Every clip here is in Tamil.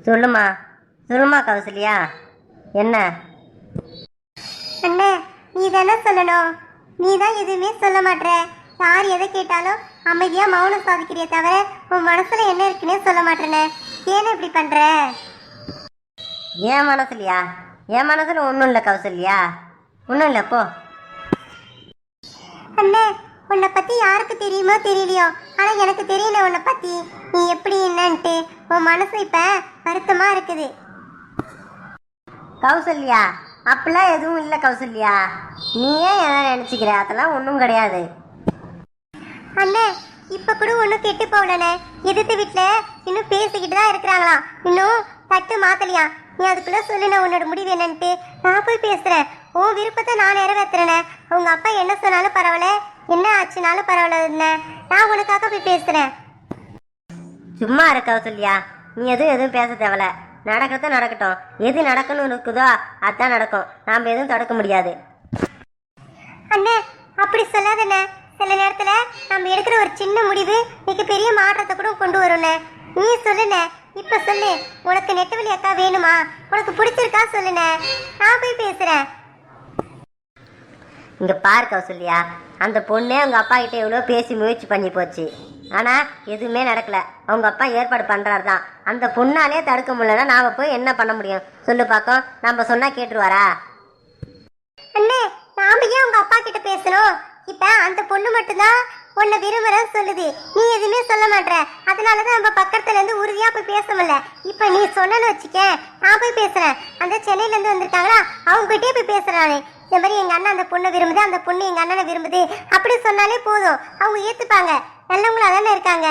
சொல்லுமா சொல்லுமா கௌசல்யா. என்ன அண்ணே, நீ தானே சொல்லணும். நீ தான் எதுவுமே சொல்ல மாட்ற. யார் எதை கேட்டாலும் அமைதியா மௌனம் சாதிக்கிறிய தவிர உன் மனசுல என்ன இருக்குன்னே சொல்ல மாட்டேனே. ஏன்னு இப்படி பண்ற? என் மனசுலையா? என் மனசுல ஒன்றும் இல்லை கௌசல்யா, ஒன்றும் இல்லை போ. அண்ணே, உன்னை பத்தி யாருக்கு தெரியுமோ தெரியலையோ, ஆனா எனக்கு தெரியல உன்னை பத்தி நீ எப்படி என்னன்ட்டு. உன் மனசு இப்ப வருத்தமா இருக்குது. கௌசல்யா அப்படிலாம் எதுவும் இல்லை கௌசல்யா, நீ ஏன் எதை நினச்சிக்கிற? அதெல்லாம் ஒன்றும் கிடையாது. அண்ணே, இப்ப கூட ஒன்றும் கெட்டு போகலண்ணே. எதிர்த்து வீட்டுல இன்னும் பேசிக்கிட்டு தான் இருக்கிறாங்களாம். இன்னும் தட்டு மாத்தலையா? நீ அதுக்குள்ள சொல்லுண்ணே உன்னோட முடிவு என்னன்ட்டு. நான் போய் பேசுறேன். உன் விருப்பத்தை நான் நிறைவேற்றுறேனே. உங்க அப்பா என்ன சொன்னாலும் பரவாயில்ல, என்ன ஆச்சுனாலும் பரவாயில்ல. நான் உனக்காக போய் பேசுறேன். சும்மா இரு கௌசல்யா, நீ எதுவும் பேச தேவையில்ல. நடக்கிறத நடக்கட்டும். எது நடக்கணும்னு இருக்குதோ அதுதான் நடக்கும். நாம் எதுவும் தடுக்க முடியாது. அண்ணே, அப்படி சொல்லாதண்ணே. சில நேரத்துல நம்ம எடுக்கிற ஒரு சின்ன முடிவு மிக பெரிய மாற்றத்தை கூட கொண்டு வரும்ண்ணே. நீ சொல்லுண்ணே, இப்ப சொல்லு. உனக்கு நெட்டவழி அக்கா வேணுமா? உனக்கு பிடிச்சிருக்கா சொல்லுண்ணே. நான் போய் பேசுறேன். இங்கே பாரு கௌசல்யா, அந்த பொண்ணே அவங்க அப்பா கிட்ட எவ்வளோ பேசி முயற்சி பண்ணி போச்சு. ஆனால் எதுவுமே நடக்கலை. அவங்க அப்பா ஏற்பாடு பண்ணுறாரு தான். அந்த பொண்ணாலே தடுக்க முடியலன்னா நாம் போய் என்ன பண்ண முடியும் சொல்லு பார்க்கும். நம்ம சொன்னால் கேட்டுருவாரா? அண்ணே, நாம ஏன் உங்க அப்பா கிட்ட பேசணும்? இப்ப அந்த பொண்ணு மட்டும்தான் உன்னை விரும்புறன்னு சொல்லுது. நீ எதுவுமே சொல்ல மாட்ற. அதனாலதான் நம்ம பக்கத்துல இருந்து உறுதியா போய் பேச முடியல. இப்ப நீ சொன்னு வச்சுக்க, நான் போய் பேசுறேன். அந்த சென்னையில இருந்து வந்திருக்காங்களா, அவங்க கிட்டே போய் பேசுறானே. இந்த மாதிரி எங்க அண்ணன் அந்த பொண்ணை விரும்புது, அந்த பொண்ணு எங்க அண்ணனை விரும்புது அப்படி சொன்னாலே போதும். அவங்க ஏத்துப்பாங்க. நல்லவங்களா தானே இருக்காங்க.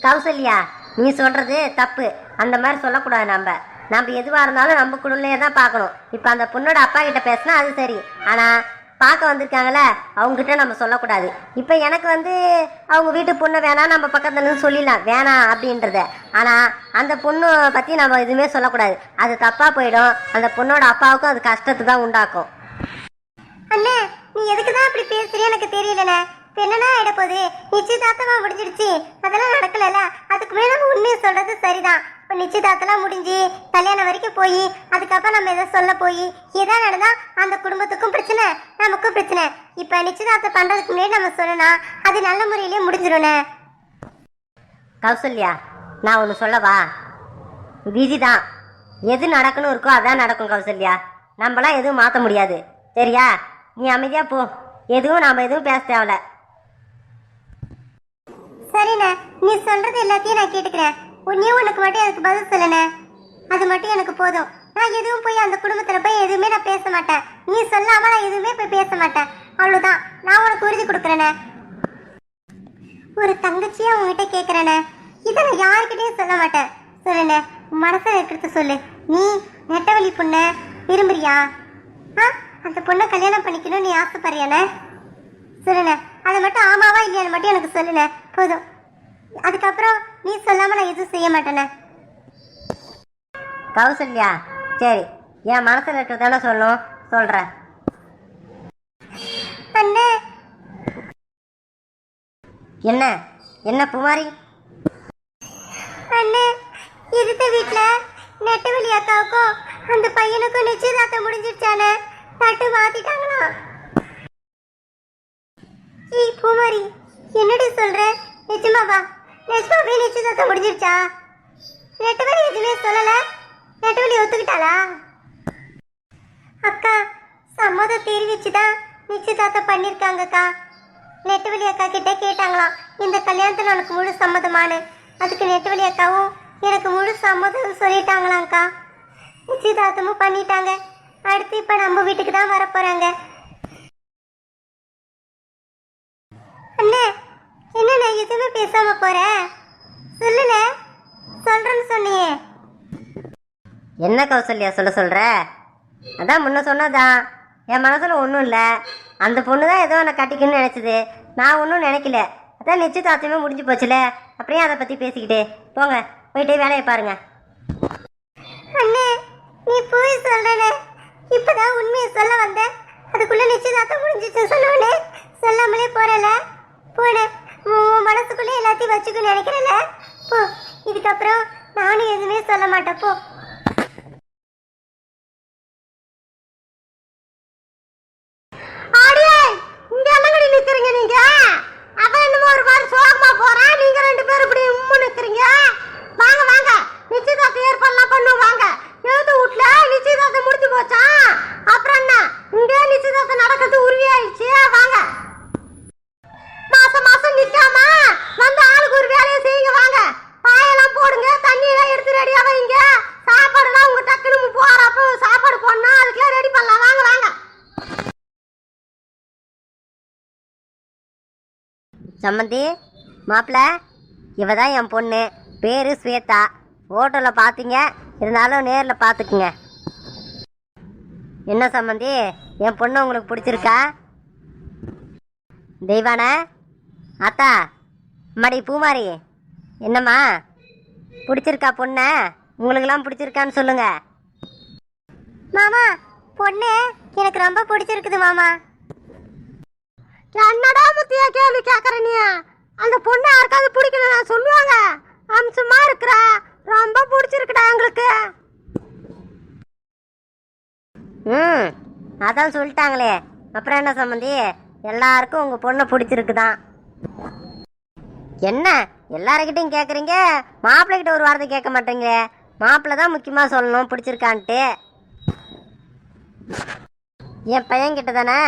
கௌசல்யா, நீ சொல்றது தப்பு. அந்த மாதிரி சொல்லக்கூடாது. நம்ம எதுவாக இருந்தாலும் நம்ம குழுலையே தான் பார்க்கணும். இப்போ அந்த பொண்ணோட அப்பா கிட்ட பேசினா அது சரி. ஆனால் பார்க்க வந்திருக்காங்களே அவங்ககிட்ட நம்ம சொல்லக்கூடாது. இப்போ எனக்கு அவங்க வீட்டு பொண்ணை வேணாம், நம்ம பக்கத்துல இருந்து சொல்லிடலாம் வேணாம் அப்படின்றத. ஆனால் அந்த பொண்ணு பற்றி நம்ம எதுவுமே சொல்லக்கூடாது. அது தப்பாக போயிடும். அந்த பொண்ணோட அப்பாவுக்கும் அது கஷ்டத்தை தான் உண்டாக்கும். அண்ணே, நீ எதுக்கு தான் அப்படி பேசுறிய எனக்கு தெரியலண்ணே. என்னன்னா ஆயிட போகுது? நிச்சயதார்த்தமா முடிஞ்சிடுச்சு, அதெல்லாம் நடக்கல. அதுக்கு மேல நம்ம உண்மையை சொல்றது சரிதான். இப்போ நிச்சயதார்த்தம்லாம் முடிஞ்சு கல்யாணம் வரைக்கும் போய் அதுக்கப்புறம் நம்ம எதை சொல்ல போய் எதா நடந்தா அந்த குடும்பத்துக்கும் பிரச்சனை, நமக்கும் பிரச்சனை. இப்ப நிச்சயதார்த்தம் பண்றதுக்கு முன்னாடி நம்ம சொல்லணும், அது நல்ல முறையிலேயே முடிஞ்சிடும்ண்ணே. கௌசல்யா, நான் ஒன்று சொல்லவா? விதிதான். எது நடக்கணும் இருக்கோ அதான் நடக்கும் கௌசல்யா. நம்மளாம் எதுவும் மாற்ற முடியாது. சரியா? நீ அமைதியா போ. நாம் எதுவும் பேச தேவையில்ல. சரிண்ணே, நீ சொல்றது எல்லாத்தையும் நான் கேட்டுக்கிறேன். உனக்கு மட்டும் எனக்கு பதில் சொல்லுண்ணே. அது மட்டும் எனக்கு போதும். நான் எதுவும் போய் அந்த குடும்பத்துல போய் எதுவுமே நான் பேச மாட்டேன். நீ சொல்லாம நான் எதுவுமே போய் பேச மாட்டேன். அவ்வளவுதான். நான் உனக்கு உறுதி கொடுக்குறேனே. ஒரு தங்கச்சியா உங்ககிட்ட கேட்கிறேனே, இதை நான் யாருக்கிட்டையும் சொல்ல மாட்டேன். சொல்லுண்ணே, மனசுல இருக்கிறத சொல்லு. நீ நெட்டவழி பொண்ண விரும்புறியா? அந்த பொண்ணை கல்யாணம் பண்ணிக்கணும் நீ ஆசைப்படுறியானே? சொல்லுண்ணே, அதை மட்டும் ஆமாவா இல்லையான்னு மட்டும் எனக்கு சொல்லுண்ணே, போதும். அதுக்கப்புறம் நீ சொல்லாம நான் எதுவும் செய்ய மாட்டேனே. கௌசல்யா, சரி, என் மனசுல இருக்கிறதானே சொல்லணும், சொல்றேன். அண்ணே, என்ன என்ன குமாரி? அண்ணே, இருந்த வீட்டுல நெட்டவழி அக்காவுக்கும் அந்த பையனுக்கும் நிச்சயதார்த்தம் முடிஞ்சிருச்சானே. தட்டு மாத்திட்டாங்களா? ஏய் பூமாரி, என்னடி சொல்ற? நிஜமாவா? நிஜமாவே நிச்சயதார்த்தம் முடிஞ்சிருச்சா? நெட்டவழி எதுவுமே சொல்லல. நெட்டவழி ஒத்துக்கிட்டாளா? அக்கா, சம்மதம் தெரிவிச்சுதான் நிச்சயதார்த்தம் பண்ணிருக்காங்கக்கா. நெட்டவழி அக்கா கிட்ட கேட்டாங்களாம், இந்த கல்யாணத்துல உனக்கு முழு சம்மதமானு. அதுக்கு நெட்டவழி அக்காவும் எனக்கு முழு சம்மதம் சொல்லிட்டாங்களாங்க்கா. நிச்சயதார்த்தமும் பண்ணிட்டாங்க. அடுத்து இப்ப நம்ம வீட்டுக்கு தான் வர போறாங்க. அண்ணே, என்ன எதுவுமே பேசாம போற? சொல்லுல, சொல்றேன்னு சொன்னியே. என்ன கௌசல்யா சொல்ற? அதான் முன்ன சொன்னதான். என் மனசுல ஒன்றும் இல்லை. அந்த பொண்ணு தான் ஏதோ என்னை கட்டிக்கணும்னு நினைச்சது. நான் ஒன்றும் நினைக்கல. அதான் நிச்சயதார்த்தமே முடிஞ்சு போச்சுல, அப்படியே அதை பத்தி பேசிக்கிட்டு போங்க. போயிட்டே வேலையை பாருங்க. அண்ணே, நீ போய் சொல்றனே. இப்பதான் உண்மையை சொல்ல வந்த, அதுக்குள்ள நிச்சயதார்த்தம் முடிஞ்சிச்சு சொன்னோன்னே சொல்லாமலே போறல. போன மனசுக்குள்ளே எல்லாத்தையும் வச்சுக்க நினைக்கிறல. போ. இதுக்கப்புறம் நானும் எதுவுமே சொல்ல மாட்டேன் போ. ஆடியே இங்க என்னங்கடி நிக்கிறீங்க நீங்க? அவன் என்னமோ ஒரு மாதிரி சோகமா போறான், நீங்க ரெண்டு பேரும் இப்படி உம்மு நிக்கிறீங்க. வாங்க வாங்க, நிச்சயதார்த்த ஏற்பாடுலாம் பண்ணுவோம் வாங்க. எழுத்து வீட்ல நிச்சயதார்த்தம் முடிஞ்சு போச்சா? அப்புறம் என்ன இங்க நிச்சயதார்த்தம் நடக்கிறது உறுதியாயிடுச்சு. வாங்க, மாசம் மாசம் நிக்காம வந்து ஆளுக்கு ஒரு வேலையை செய்யுங்க. வாங்க, பாயெல்லாம் போடுங்க, தண்ணி எல்லாம் எடுத்து ரெடியா வைங்க. சாப்பாடுலாம் உங்க டக்குனு போறப்ப சாப்பாடு போடணும், அதுக்கெல்லாம் ரெடி பண்ணலாம். வாங்க வாங்க. சம்மந்தி மாப்பிள்ள, இவ தான் என் பொண்ணு, பேரு ஸ்வேதா. ஃபோட்டோவில் பார்த்தீங்க, இருந்தாலும் நேரில் பார்த்துக்குங்க. என்ன சம்மந்தி, என் பொண்ணு உங்களுக்கு பிடிச்சிருக்கா? தெய்வான அத்தா, மடி பூமாரி, என்னம்மா பிடிச்சிருக்கா பொண்ணு? உங்களுக்கெல்லாம் பிடிச்சிருக்கான்னு சொல்லுங்க. மாமா, பொண்ணு எனக்கு ரொம்ப பிடிச்சிருக்குது மாமா. என்னடா முத்தியா கேள்வி கேட்கற நீ? அந்த பொண்ணு யாருக்காவது பிடிக்கல சொல்லுவாங்க. அம்சமா இருக்கிற, ரொம்ப பிடிச்சிருக்குடா எங்களுக்கு. அதான் சொல்லிட்டாங்களே, அப்புறம் என்ன சம்மந்தி, எல்லாருக்கும் உங்க பொண்ணை பிடிச்சிருக்குதான். என்ன எல்லாருக்கிட்டையும் கேட்குறீங்க, மாப்பிள்ளை கிட்ட ஒரு வார்த்தை கேட்க மாட்டேங்க? மாப்பிள்ளை தான் முக்கியமா சொல்லணும் பிடிச்சிருக்கான்ட்டு. என் பையன்கிட்ட தானே,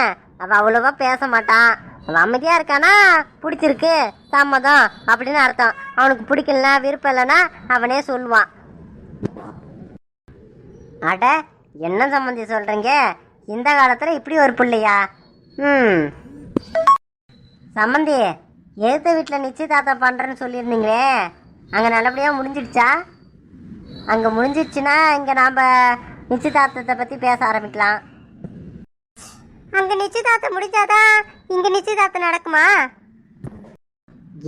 அவள் அவ்வளோவா பேச மாட்டான். அவன் அமைதியாக இருக்கானா பிடிச்சிருக்கு சம்மதம் அப்படின்னு அர்த்தம். அவனுக்கு பிடிக்கலனா விருப்பம் இல்லைன்னா அவனே சொல்லுவான். அட என்ன சம்மந்தி சொல்கிறீங்க, இந்த காலத்தில் இப்படி ஒரு பிள்ளையா? சம்மந்தி, எழுத்த வீட்டில் நிச்சயதார்த்தம் பண்ணுறேன்னு சொல்லியிருந்தீங்களே, அங்கே நல்லபடியாக முடிஞ்சிடுச்சா? அங்கே முடிஞ்சிடுச்சுன்னா இங்கே நாம் நிச்சயதார்த்தத்தை பற்றி பேச ஆரம்பிக்கலாம். அங்க நிச்சயதார்த்தம் முடிஞ்சாதான் இங்க நிச்சயதார்த்தம் நடக்குமா?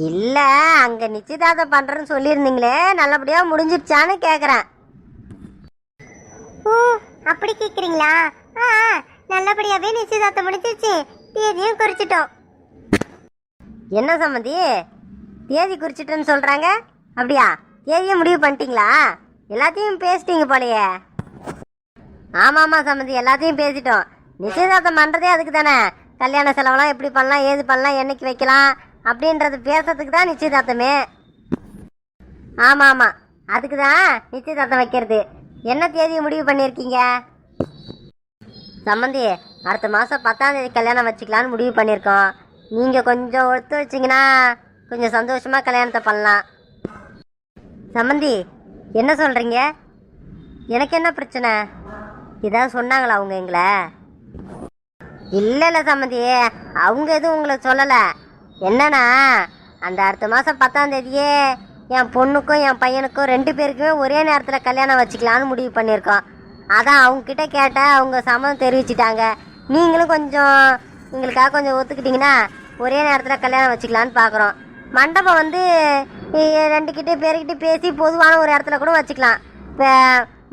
இல்ல, அங்க நிச்சயதார்த்தம் பண்றேன்னு சொல்லியிருந்தீங்களே, நல்லபடியா முடிஞ்சிருச்சான்னு கேக்குறேன். ஓ அப்படி கேக்குறீங்களா? நல்லபடியாவே நிச்சயதார்த்தம் முடிஞ்சிருச்சு, தேதியும் குறிச்சிட்டோம். என்ன சம்மந்தி, தேதி குறிச்சிட்டேன்னு சொல்றாங்க? அப்படியா, தேதியை முடிவு பண்ணிட்டீங்களா? எல்லாத்தையும் பேசிட்டீங்க போலையே. ஆமாமா சம்மந்தி, எல்லாத்தையும் பேசிட்டோம். நிச்சயதார்த்தம் பண்ணுறதே அதுக்கு தானே, கல்யாண செலவெல்லாம் எப்படி பண்ணலாம், ஏது பண்ணலாம், என்னைக்கு வைக்கலாம் அப்படின்றது பேசுறதுக்கு தான் நிச்சயதார்த்தமே. ஆமாம் ஆமாம், அதுக்கு தான் நிச்சயதார்த்தம் வைக்கிறது. என்ன தேதியை முடிவு பண்ணியிருக்கீங்க சம்மந்தி? அடுத்த மாதம் 10ஆம் தேதி கல்யாணம் வச்சுக்கலான்னு முடிவு பண்ணியிருக்கோம். நீங்கள் கொஞ்சம் ஒத்துழைச்சிங்கன்னா கொஞ்சம் சந்தோஷமாக கல்யாணத்தை பண்ணலாம். சம்மந்தி என்ன சொல்கிறீங்க? எனக்கு என்ன பிரச்சனை? இதான் சொன்னாங்களா அவங்க எங்களை? இல்லை சம்மந்தி, அவங்க எதுவும் உங்களை சொல்லலை. என்னன்னா, அந்த அடுத்த மாதம் 10ஆம் தேதியே என் பொண்ணுக்கும் என் பையனுக்கும் 2 பேருக்குமே ஒரே நேரத்தில் கல்யாணம் வச்சுக்கலான்னு முடிவு பண்ணியிருக்கோம். அதான் அவங்கக்கிட்ட கேட்டால் அவங்க சம்மதம் தெரிவிச்சிட்டாங்க. நீங்களும் கொஞ்சம் எங்களுக்காக கொஞ்சம் ஒத்துக்கிட்டிங்கன்னா ஒரே நேரத்தில் கல்யாணம் வச்சுக்கலான்னு பார்க்குறோம். மண்டபம் வந்து 2 பேர்கிட்ட பேசி பொதுவான ஒரு இடத்துல கூட வச்சுக்கலாம். இப்போ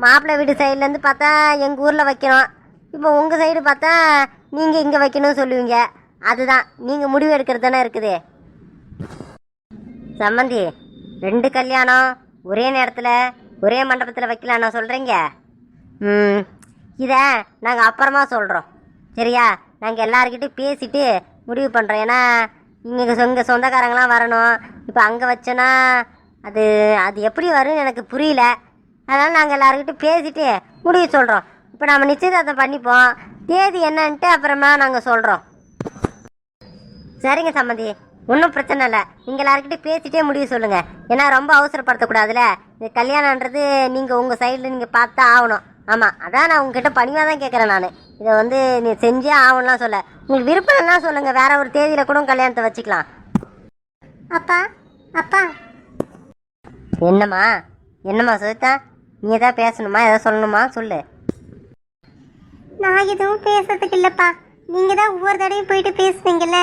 மாப்பிள்ளை வீடு சைட்லேருந்து பார்த்தா எங்கள் ஊரில் வைக்கணும், இப்போ உங்கள் சைடு பார்த்தா நீங்கள் இங்கே வைக்கணும்னு சொல்லுவீங்க. அதுதான் நீங்கள் முடிவு எடுக்கிறது தானே இருக்குது. சம்மந்தி, 2 கல்யாணம் ஒரே நேரத்தில் ஒரே மண்டபத்தில் வைக்கலான்னு சொல்கிறீங்க. இதை நாங்கள் அப்புறமா சொல்கிறோம், சரியா? நாங்கள் எல்லாருக்கிட்டையும் பேசிட்டு முடிவு பண்ணுறோம். ஏன்னா இங்கே சொந்தக்காரங்களாம் வரணும். இப்போ அங்கே வச்சோன்னா அது எப்படி வரும்னு எனக்கு புரியல. அதனால் நாங்கள் எல்லாருக்கிட்டையும் பேசிட்டு முடிவு சொல்கிறோம். இப்போ நம்ம நிச்சயதார்த்தம் பண்ணிப்போம், தேதி என்னன்ட்டு அப்புறமா நாங்கள் சொல்கிறோம். சரிங்க சம்மந்தி, ஒன்றும் பிரச்சனை இல்லை. நீங்கள் எல்லாருக்கிட்டையும் பேசிட்டே முடிவு சொல்லுங்கள். ஏன்னா ரொம்ப அவசரப்படுத்தக்கூடாதுல்ல. இது கல்யாணன்றது நீங்கள் உங்கள் சைடில் நீங்கள் பார்த்தா ஆகணும். ஆமாம், அதான் நான் உங்ககிட்ட பணிவாக தான் கேட்குறேன். நான் இதை வந்து நீ செஞ்சே ஆகணும்லாம் சொல்ல. உங்களுக்கு விருப்பம்லாம் சொல்லுங்கள், வேற ஒரு தேதியில் கூட கல்யாணத்தை வச்சுக்கலாம். அப்பா அப்பா. என்னம்மா சுவிதா, நீ எதாவது பேசணுமா, எதாவது சொல்லணுமா? சொல்லு. நான் எதுவும் பேசுறதுக்கு இல்லைப்பா, நீங்கள் தான் ஒவ்வொரு தடையும் போயிட்டு பேசுவீங்கல்ல,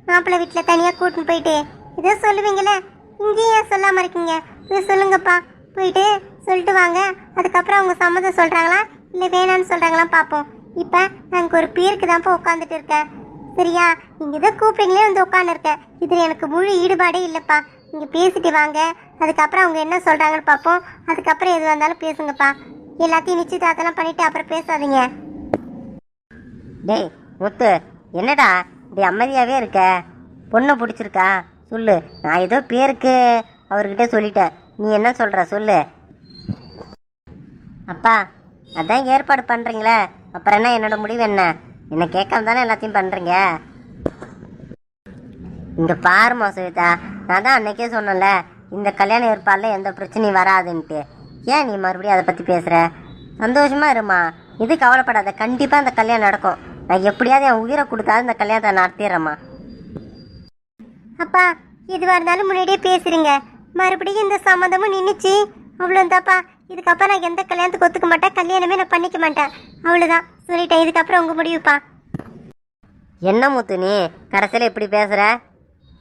மாப்பிள்ளை வீட்டில் தனியாக கூட்டின்னு போயிட்டு இதை சொல்லுவீங்கல்ல, இங்கேயும் ஏன் சொல்லாமல் இருக்கீங்க? இதை சொல்லுங்கப்பா, போயிட்டு சொல்லிட்டு வாங்க. அதுக்கப்புறம் அவங்க சம்மதம் சொல்கிறாங்களா இல்லை வேணான்னு சொல்கிறாங்களா பார்ப்போம். இப்போ நாங்கள் ஒரு பேருக்கு தான்ப்பா உட்காந்துட்டு இருக்கேன், சரியா? நீங்கள் இதை கூப்பிடுங்களே வந்து உட்காந்துருக்கேன். இதில் எனக்கு முழு ஈடுபாடே இல்லைப்பா. இங்கே பேசிட்டு வாங்க. அதுக்கப்புறம் அவங்க என்ன சொல்கிறாங்கன்னு பார்ப்போம். அதுக்கப்புறம் எது வந்தாலும் பேசுங்கப்பா. எல்லாத்தையும் நிச்சயதார்த்தம்லாம் பண்ணிவிட்டு அப்புறம் பேசாதீங்க. டேய் முத்து, என்னடா இப்படி அமைதியாகவே இருக்க? பொண்ணை பிடிச்சிருக்கா சொல்லு. நான் ஏதோ பேருக்கு அவர்கிட்ட சொல்லிட்டேன், நீ என்ன சொல்கிற சொல்லு. அப்பா அதான் ஏற்பாடு பண்ணுறீங்களே, அப்புறம் என்ன என்னோட முடிவு என்ன? என்னை கேட்காம தானே எல்லாத்தையும் பண்ணுறீங்க. இங்கே பாருமா சுவிதா, நான் தான் அன்னைக்கே சொன்னேன்ல இந்த கல்யாண ஏற்பாடில் எந்த பிரச்சனையும் வராதுன்ட்டு. ஏன் நீ மறுபடியும் அதை பற்றி பேசுகிற? சந்தோஷமாக இருமா, இது கவலைப்படாத, கண்டிப்பாக அந்த கல்யாணம் நடக்கும். நான் எப்படியாவது என் உயிரை கொடுத்தாது இந்த கல்யாணத்தை நடத்திடுறேம்மா. அப்பா எதுவாக இருந்தாலும் முன்னாடியே பேசுறீங்க. மறுபடியும் இந்த சம்மந்தமும் நின்றுச்சு, அவ்வளோந்தாப்பா. இதுக்கப்புறம் நான் எந்த கல்யாணத்துக்கு ஒத்துக்க மாட்டேன், கல்யாணமே நான் பண்ணிக்க மாட்டேன். அவ்வளோதான் சொல்லிட்டேன். இதுக்கப்புறம் உங்கள் முடிவுப்பா. என்ன முத்து நீ கடைசியில் இப்படி பேசுகிற?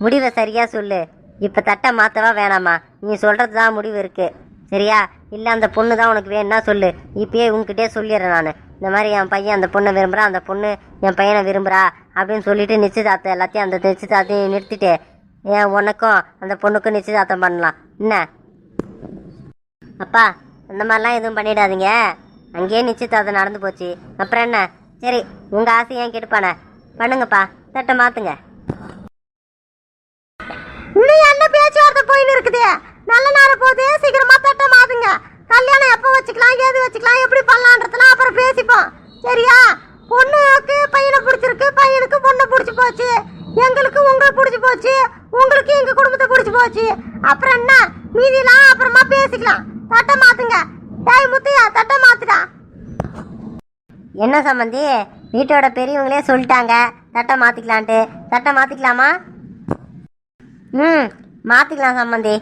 முடிவை சரியாக சொல்லு. இப்போ தட்டை மாற்றவா வேணாமா? நீ சொல்கிறது தான் முடிவு இருக்குது சரியா? இல்லை அந்த பொண்ணு தான் உனக்கு வேணும்னா சொல்லு. இப்பயே உங்ககிட்டே சொல்லிடுறேன் நான். இந்த மாதிரி என் பையன் அந்த பொண்ணை விரும்புகிறான், அந்த பொண்ணு என் பையனை விரும்புகிறா அப்படின்னு சொல்லிட்டு நிச்சயதார்த்தம் எல்லாத்தையும் அந்த நிச்சயதார்த்தையும் நிறுத்திட்டு ஏன் உனக்கும் அந்த பொண்ணுக்கும் நிச்சயதார்த்தம் பண்ணலாம் என்ன? அப்பா அந்த மாதிரிலாம் எதுவும் பண்ணிடாதீங்க. அங்கேயே நிச்சயதார்த்தம் நடந்து போச்சு, அப்புறம் என்ன? சரி உங்கள் ஆசை ஏன் கெடுப்பானே, பண்ணுங்கப்பா, தட்டை மாற்றுங்க. இன்னும் என்ன பேச்சுவார்த்தை போயின்னு இருக்குது? நல்ல நேரம் போகுது, சீக்கிரமா தட்டை மாத்துங்க. கல்யாணம் எப்போ வச்சுக்கலாம், ஏது வச்சுக்கலாம், எப்படி பண்ணலான்றதுலாம் அப்புறம் பேசிப்போம் சரியா? பொண்ணுக்கு பையனை பிடிச்சிருக்கு, பையனுக்கு பொண்ணை பிடிச்சி போச்சு, எங்களுக்கு உங்களை பிடிச்சி போச்சு, உங்களுக்கு எங்க குடும்பத்தை பிடிச்சி போச்சு. அப்புறம் என்ன, மீதிலாம் அப்புறமா பேசிக்கலாம். தட்டை மாத்துங்க. டேய் முத்தையா, தட்டை மாத்துடா. என்ன சம்பந்தி, வீட்டோட பெரியவங்களே சொல்லிட்டாங்க தட்டை மாத்திக்கலான்ட்டு. தட்டை மாத்திக்கலாமா? மாத்திக்கலாம் சம்பந்தி.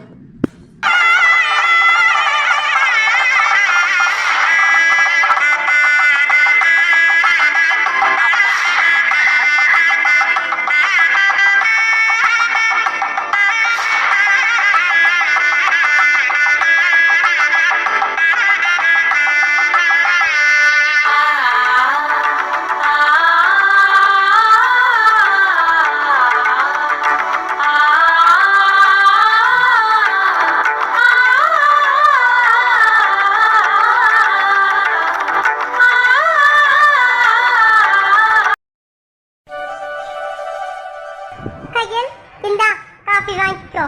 கையல் இந்தா காஃபி வாங்கிக்கோ.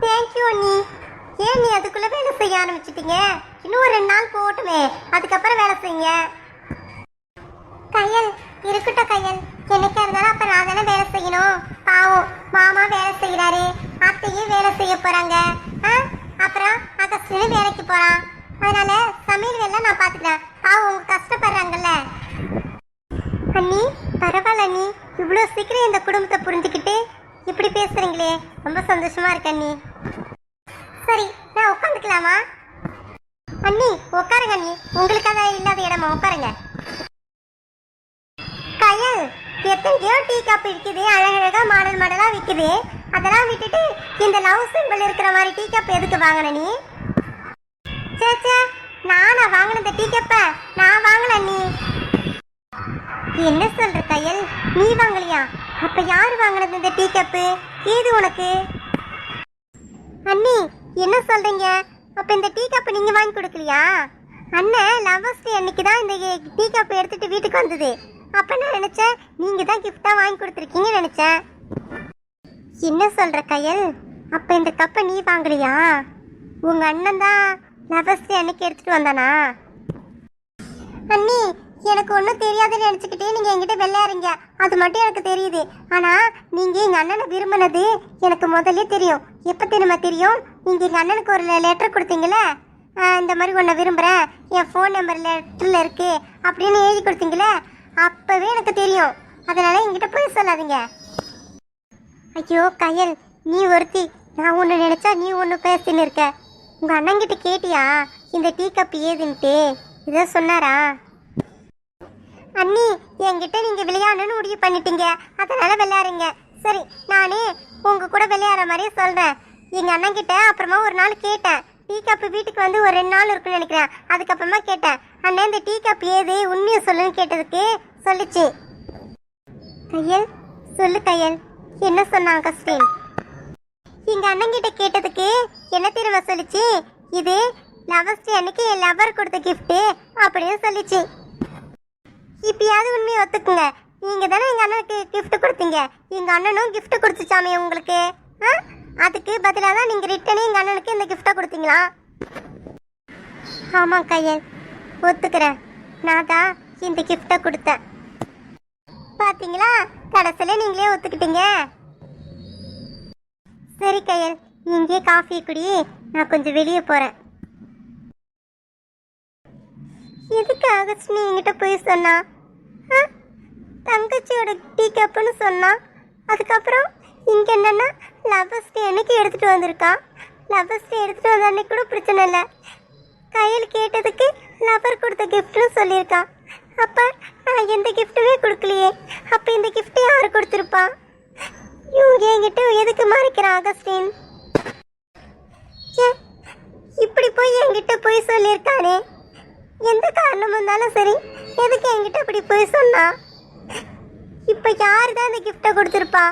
தேங்க்யூ அண்ணி. ஏன் நீ அதுக்குள்ள வேலை செய்ய ஆரம்பிச்சிட்டீங்க? இன்னும் ஒரு 2 நாள் போட்டுமே, அதுக்கப்புறம் வேலை செய்யுங்க. கையல் இருக்கட்டும் கையல், என்னைக்கா இருந்தாலும் அப்ப நான் தானே வேலை செய்யணும். பாவம் மாமா வேலை செய்யறாரு, அத்தையும் வேலை செய்ய போறாங்க, அப்புறம் அகஸ்டினும் வேலைக்கு போறான். அதனால சமையல் வேலை நான் பாத்துக்கிறேன். பாவம் அவங்க கஷ்டப்படுறாங்கல்ல. அண்ணி பரவாயில்ல அண்ணி, இவ்வளோ சீக்கிரம் இந்த குடும்பத்தை புரிஞ்சுக்கிட்டு இப்படி பேசுறீங்களே, ரொம்ப சந்தோஷமா இருக்கு அண்ணி. சரி நான் உட்காந்துக்கலாமா? அண்ணி உட்காருங்க அண்ணி, உங்களுக்காக இல்லாத இடமா, உட்காருங்க. கயல் எத்தனையோ டீ காப்பி விற்குது, அழகழகா மாடல் மாடலா விற்குது. அதெல்லாம் விட்டுட்டு இந்த லவ் சிம்பிள் இருக்கிற மாதிரி டீ கப் எதுக்கு வாங்கின நீ? சேச்சே, நானா வாங்கின இந்த டீ கப்ப? நான் வாங்கல அண்ணி. என்ன சொல்ற கையல், நீ வாங்கலையா? அப்ப யாரு வாங்கினது இந்த டீ கப்பு? ஏது உனக்கு? அண்ணி என்ன சொல்றீங்க? அப்ப இந்த டீ கப்பு நீங்க வாங்கி கொடுக்கலையா? அண்ணன் லவர்ஸ் டே அன்னைக்கு தான் இந்த டீ கப்பு எடுத்துட்டு வீட்டுக்கு வந்தது. அப்ப நான் நினைச்சேன் நீங்க தான் கிஃப்டா வாங்கி கொடுத்துருக்கீங்கன்னு நினைச்சேன். என்ன சொல்ற கையல், அப்ப இந்த கப்பை நீ வாங்கலையா? உங்க அண்ணன் தான் லவர்ஸ் டே அன்னைக்கு எடுத்துட்டு வந்தானா? அண்ணி எனக்கு ஒன்றும் தெரியாதுன்னு நினச்சிக்கிட்டே நீங்கள் என்கிட்ட விளையாடுறீங்க, அது மட்டும் எனக்கு தெரியுது. ஆனால் நீங்கள் எங்கள் அண்ணனை விரும்பினது எனக்கு முதல்ல தெரியும். எப்போ தெரியும்? நீங்கள் எங்கள் அண்ணனுக்கு ஒரு லெட்டர் கொடுத்தீங்களே, இந்த மாதிரி உன்னை விரும்புகிறேன், என் ஃபோன் நம்பர் லெட்டரில் இருக்குது அப்படின்னு எழுதி கொடுத்தீங்களே, அப்போவே எனக்கு தெரியும். அதனால் என்கிட்ட போய் சொல்லாதீங்க. ஐயோ கையல், நீ ஒருத்தி, நான் ஒன்று நினச்சா நீ ஒன்று பேசின்னு இருக்க. உங்கள் அண்ணங்கிட்ட கேட்டியா இந்த டீ கப் ஏதுன்ட்டு? இதை சொன்னாரா? அண்ணி என்கிட்ட நீங்க விளையாடணும்னு முடிவு பண்ணிட்டீங்க, அதனால விளையாடுங்க. சரி நானே உங்க கூட விளையாடுற மாதிரியே சொல்றேன். எங்க அண்ணன் கிட்ட அப்புறமா ஒரு நாள் கேட்டேன், டீ கப் வீட்டுக்கு வந்து ஒரு 2 நாள் இருக்குன்னு நினைக்கிறேன். அதுக்கப்புறமா கேட்டேன், அண்ணன் இந்த டீ கப் ஏது உண்மையை சொல்லுன்னு கேட்டதுக்கு சொல்லிச்சு. கையல் சொல்லு கையல், என்ன சொன்னாங்க அகஸ்டின்? எங்க அண்ணன் கிட்ட கேட்டதுக்கு என்ன தெரியுமா சொல்லிச்சு? இது லவர்ஸ் டே அன்னைக்கு என் லவர் கொடுத்த gift அப்படின்னு சொல்லிச்சு. இப்பயாவது உண்மையை ஒத்துக்குங்க. நீங்க தானே எங்க அண்ணனுக்கு gift கொடுத்தீங்க. எங்க அண்ணனும் gift கொடுத்துச்சாமே உங்களுக்கு. அதுக்கு பதிலாக தான் நீங்க ரிட்டனே எங்க அண்ணனுக்கு இந்த gift கொடுத்தீங்களா? ஆமா கையல், ஒத்துக்கிறேன். நான் தான் இந்த gift கொடுத்தேன். பாத்தீங்களா, கடைசியில நீங்களே ஒத்துக்கிட்டீங்க. சரி கையல், இங்கே காஃபி குடி, நான் கொஞ்சம் வெளியே போறேன். எதுக்கு அகஸ்டினி என்கிட்ட போய் சொன்னா? தங்கச்சியோட டீ கப்புன்னு சொன்னா. அதுக்கப்புறம் இங்க என்னன்னா லவர்ஸ் டே அன்னைக்கு எடுத்துட்டு வந்திருக்கான். லவர்ஸ் டே எடுத்துட்டு வந்த அன்னைக்கு கூட பிரச்சனை இல்லை. கையில் கேட்டதுக்கு லவர் கொடுத்த கிஃப்ட்னு சொல்லியிருக்கான். அப்ப நான் எந்த கிஃப்ட்டுமே கொடுக்கலையே. அப்ப இந்த கிஃப்ட் யாரு கொடுத்துருப்பா? இவங்க என்கிட்ட எதுக்கு மறைக்கிறான் அகஸ்டின்? இப்படி போய் என்கிட்ட போய் சொல்லியிருக்கானே. எந்த காரணம் இருந்தாலும் சரி, எதுக்கு என்கிட்ட இப்படி போய் சொன்னா? இப்ப யாரு தான் இந்த கிஃப்டை கொடுத்துருப்பா?